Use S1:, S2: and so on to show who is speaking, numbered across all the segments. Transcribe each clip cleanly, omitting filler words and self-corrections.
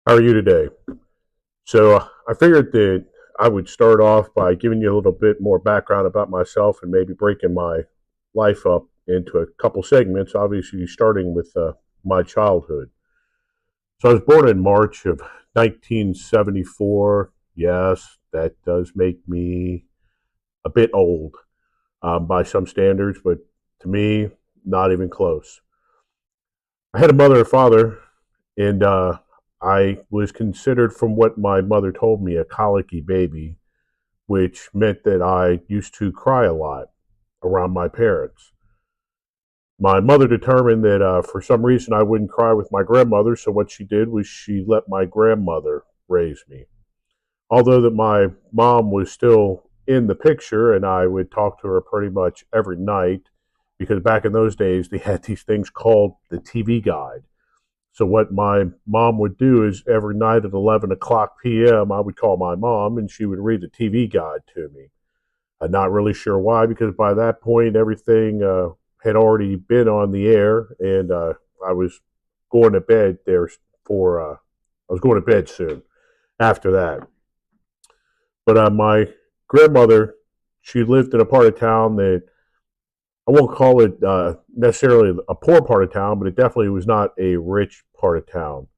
S1: How are you today? I figured that I would start off by giving you a little bit more background about myself and maybe breaking my life up into a couple segments, obviously starting with my childhood. So I was born in March of 1974. Yes, that does make me a bit old by some standards, but to me, not even close. I had a mother and father, and I was considered, from what my mother told me, a colicky baby, which meant that I used to cry a lot around my parents. My mother determined that for some reason I wouldn't cry with my grandmother, so what she did was she let my grandmother raise me. Although that my mom was still in the picture and I would talk to her pretty much every night, because back in those days they had these things called the TV guide. So what my mom would do is every night at 11 o'clock p.m., I would call my mom and she would read the TV guide to me. I'm not really sure why, because by that point everything had already been on the air, and I was going to bed there for. I was going to bed soon after that. But my grandmother, she lived in a part of town that I won't call it necessarily a poor part of town, but it definitely was not a rich part of town.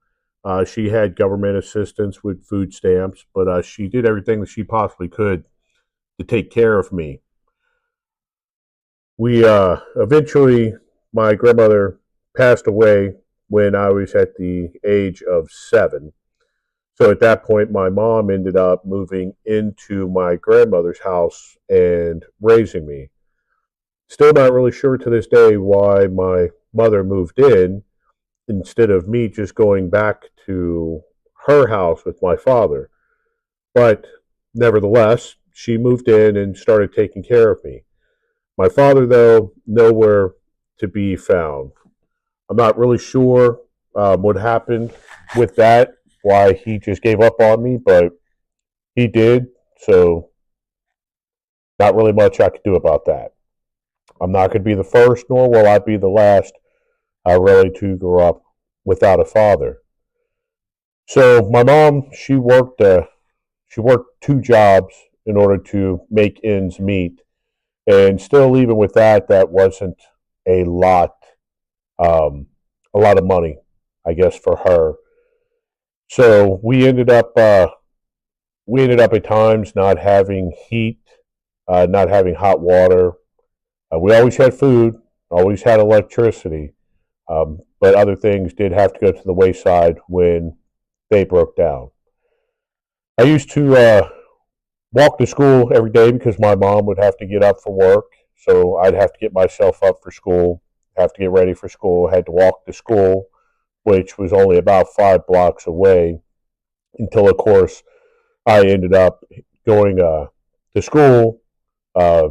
S1: She had government assistance with food stamps, but she did everything that she possibly could to take care of me. We eventually, my grandmother passed away when I was at the age of 7. So at that point, my mom ended up moving into my grandmother's house and raising me. Still not really sure to this day why my mother moved in instead of me just going back to her house with my father. But nevertheless, she moved in and started taking care of me. My father, though, nowhere to be found. I'm not really sure what happened with that, why he just gave up on me, but he did. So, not really much I could do about that. I'm not going to be the first, nor will I be the last, really, to grow up without a father. So, my mom, she worked 2 jobs in order to make ends meet, and still, even with that, that wasn't a lot, um, a lot of money, I guess, for her. So we ended up at times not having heat, not having hot water. We always had food, always had electricity, but other things did have to go to the wayside when they broke down. I used to walk to school every day because my mom would have to get up for work. So I'd have to get myself up for school, have to get ready for school, had to walk to school, which was only about 5 blocks away, until, of course, I ended up going to school uh,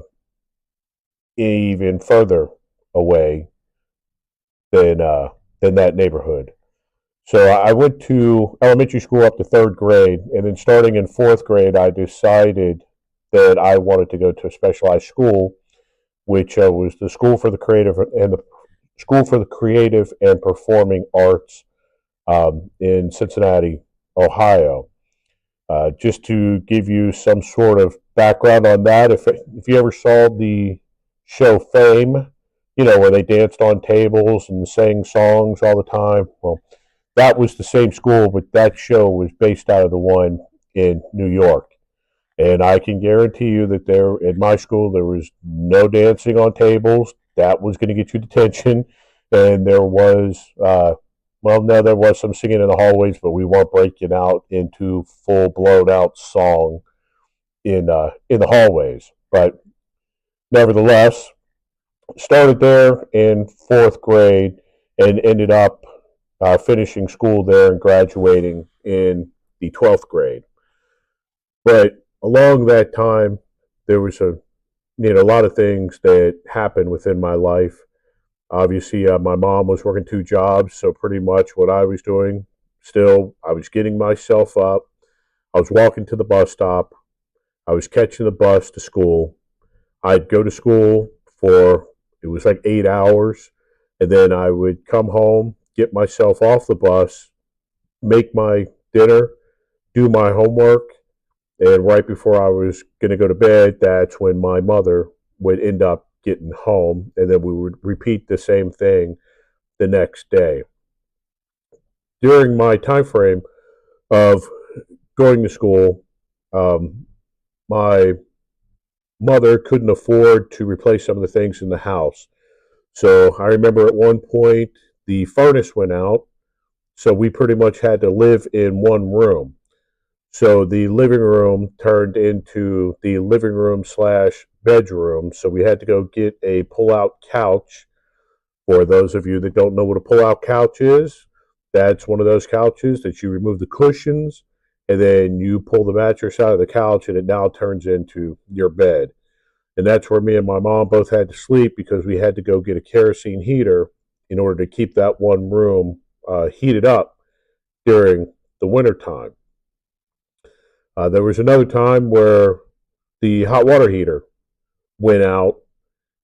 S1: even further away than, uh, than that neighborhood. So I went to elementary school up to 3rd grade, and then starting in 4th grade, I decided that I wanted to go to a specialized school, which was the School for the Creative and Performing Arts in Cincinnati, Ohio. Just to give you some sort of background on that, if you ever saw the show Fame, where they danced on tables and sang songs all the time, well, that was the same school, but that show was based out of the one in New York. And I can guarantee you that there, in my school, there was no dancing on tables. That was going to get you detention. And there was, well, no, there was some singing in the hallways, but we weren't breaking out into full blown out song in the hallways. But nevertheless, started there in 4th grade and ended up finishing school there and graduating in the 12th grade. But along that time, there was a lot of things that happened within my life. Obviously, my mom was working 2 jobs, so pretty much what I was doing, still, I was getting myself up. I was walking to the bus stop. I was catching the bus to school. I'd go to school for, it was like 8 hours, and then I would come home, get myself off the bus, make my dinner, do my homework, and right before I was going to go to bed, that's when my mother would end up getting home, and then we would repeat the same thing the next day. During my time frame of going to school, um, my mother couldn't afford to replace some of the things in the house. So I remember at one point the furnace went out, so we pretty much had to live in one room. So the living room turned into the living room slash bedroom. So we had to go get a pull out couch. For those of you that don't know what a pull out couch is, that's one of those couches that you remove the cushions and then you pull the mattress out of the couch and it now turns into your bed. And that's where me and my mom both had to sleep because we had to go get a kerosene heater in order to keep that one room heated up during the winter time. There was another time where the hot water heater went out,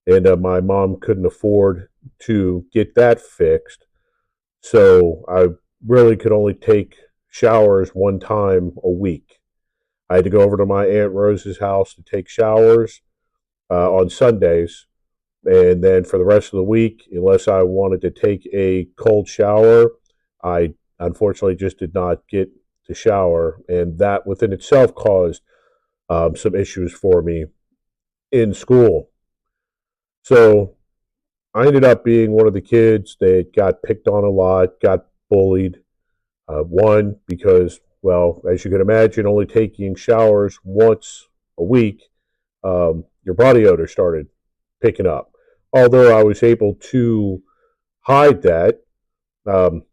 S1: and my mom couldn't afford to get that fixed. So I really could only take showers one time a week. I had to go over to my Aunt Rose's house to take showers on Sundays. And then for the rest of the week, unless I wanted to take a cold shower, I unfortunately just did not get to shower. And that within itself caused some issues for me in school. So I ended up being one of the kids that got picked on a lot, got bullied. One, because, well, as you can imagine, only taking showers once a week, your body odor started picking up. Although I was able to hide that, um,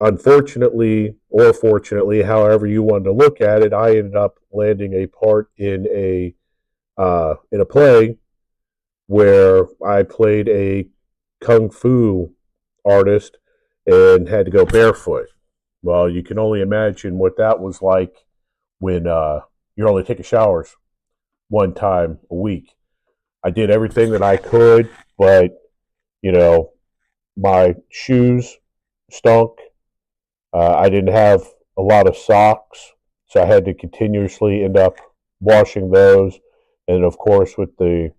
S1: unfortunately or fortunately, however you wanted to look at it, I ended up landing a part in a play where I played a kung fu artist and had to go barefoot. Well, you can only imagine what that was like when you're only taking showers one time a week. I did everything that I could, but you know, my shoes stunk. I didn't have a lot of socks, so I had to continuously end up washing those. And of course, with the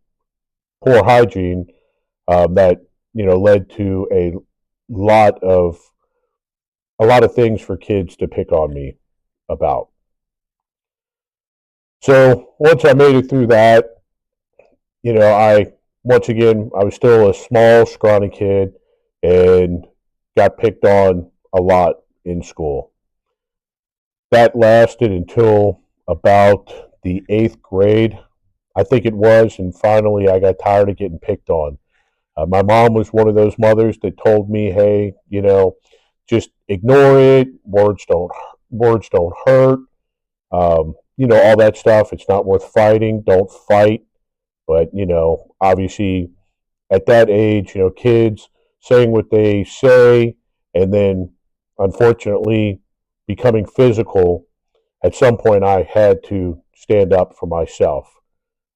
S1: poor hygiene, that led to lot of a lot of things for kids to pick on me about. So once I made it through that, I once again I was still a small, scrawny kid and got picked on a lot in school. That lasted until about the eighth grade, I think it was, and finally I got tired of getting picked on. My mom was one of those mothers that told me, "Hey, just ignore it. Words don't hurt. All that stuff. It's not worth fighting. Don't fight." But obviously, at that age, kids saying what they say, and then unfortunately becoming physical. At some point, I had to stand up for myself.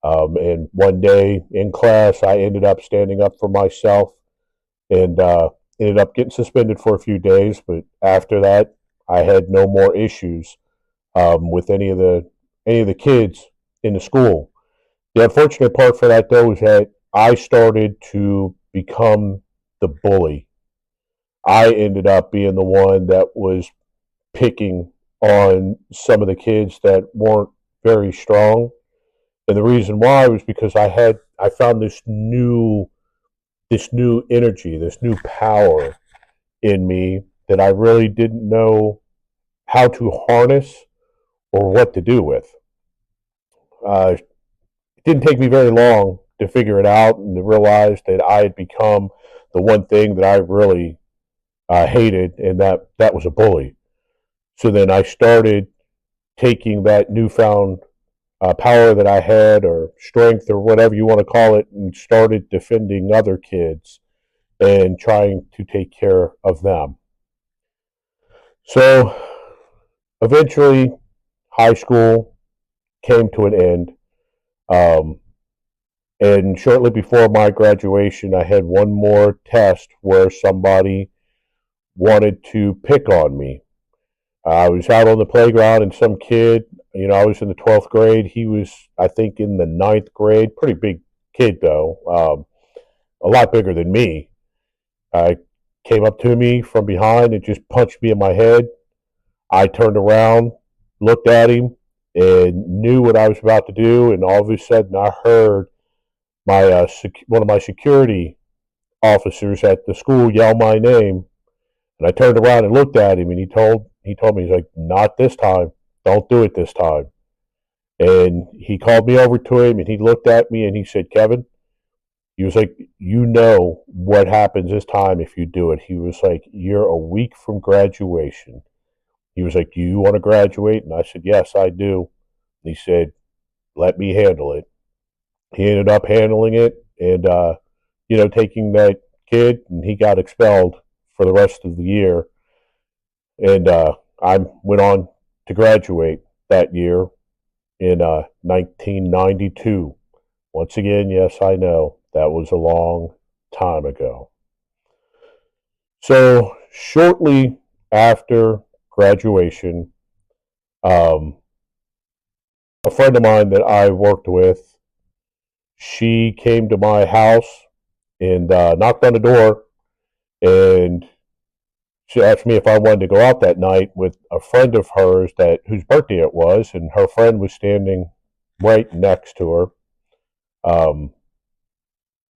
S1: And one day in class, I ended up standing up for myself and ended up getting suspended for a few days. But after that, I had no more issues with any of the kids in the school. The unfortunate part for that, though, is that I started to become the bully. I ended up being the one that was picking on some of the kids that weren't very strong. And the reason why was because I found this new energy, this new power in me that I really didn't know how to harness or what to do with. It didn't take me very long to figure it out and to realize that I had become the one thing that I really hated, and that was a bully. So then I started taking that newfound power that I had, or strength, or whatever you want to call it, and started defending other kids and trying to take care of them. So eventually, high school came to an end. Um, and shortly before my graduation, I had one more test where somebody wanted to pick on me. I was out on the playground, and some kid, I was in the 12th grade. He was, I think, in the ninth grade. Pretty big kid, though, a lot bigger than me. Came up to me from behind and just punched me in my head. I turned around, looked at him, and knew what I was about to do. And all of a sudden, I heard one of my security officers at the school yell my name. And I turned around and looked at him, and he told me, he's like, "Not this time. Don't do it this time." And he called me over to him, and he looked at me, and he said, "Kevin," he was like, "you know what happens this time if you do it." He was like, "You're a week from graduation." He was like, "Do you want to graduate?" And I said, "Yes, I do." And he said, "Let me handle it." He ended up handling it and, taking that kid, and he got expelled for the rest of the year. And I went on to graduate that year in 1992. Once again, yes, I know that was a long time ago. So shortly after graduation, um, a friend of mine that I worked with, she came to my house and knocked on the door, and she asked me if I wanted to go out that night with a friend of hers whose birthday it was, and her friend was standing right next to her.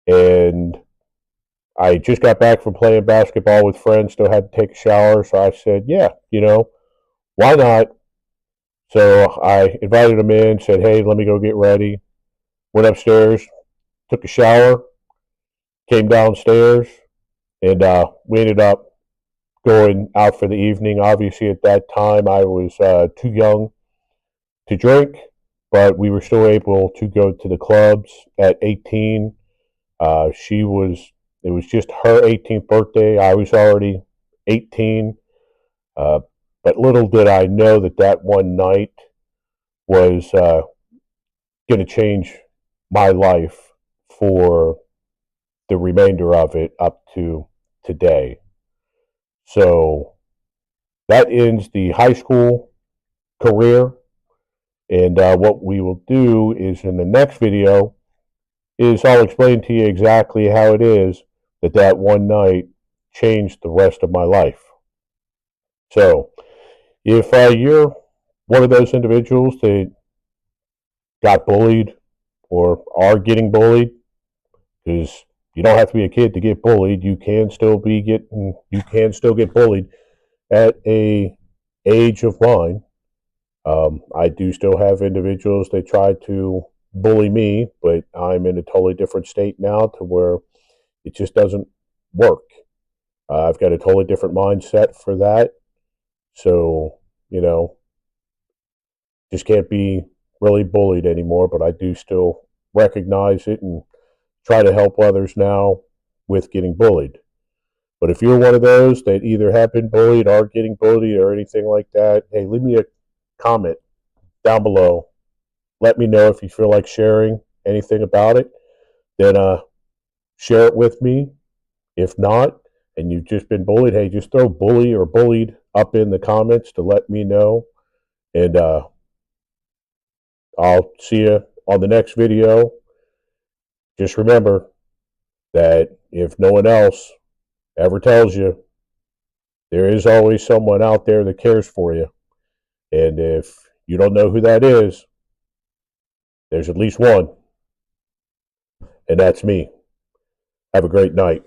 S1: And I just got back from playing basketball with friends, still had to take a shower, so I said, "Yeah, why not?" So I invited them in, said, "Hey, let me go get ready." Went upstairs, took a shower, came downstairs, and we ended up going out for the evening. Obviously, at that time, I was too young to drink, but we were still able to go to the clubs at 18. It was just her 18th birthday. I was already 18. Uh, but little did I know that one night was going to change my life for the remainder of it up to today. So that ends the high school career. And what we will do is in the next video is I'll explain to you exactly how it is that one night changed the rest of my life. So if you're one of those individuals that got bullied or are getting bullied, because you don't have to be a kid to get bullied, you can still get bullied at a age of mine. I do still have individuals that try to bully me, but I'm in a totally different state now to where it just doesn't work. I've got a totally different mindset for that. So, just can't be really bullied anymore, but I do still recognize it and try to help others now with getting bullied. But if you're one of those that either have been bullied or getting bullied or anything like that, hey, leave me a comment down below. Let me know if you feel like sharing anything about it. Then share it with me. If not, and you've just been bullied, hey, just throw bully or bullied up in the comments to let me know. And I'll see you on the next video. Just remember that if no one else ever tells you, there is always someone out there that cares for you. And if you don't know who that is, there's at least one, and that's me. Have a great night.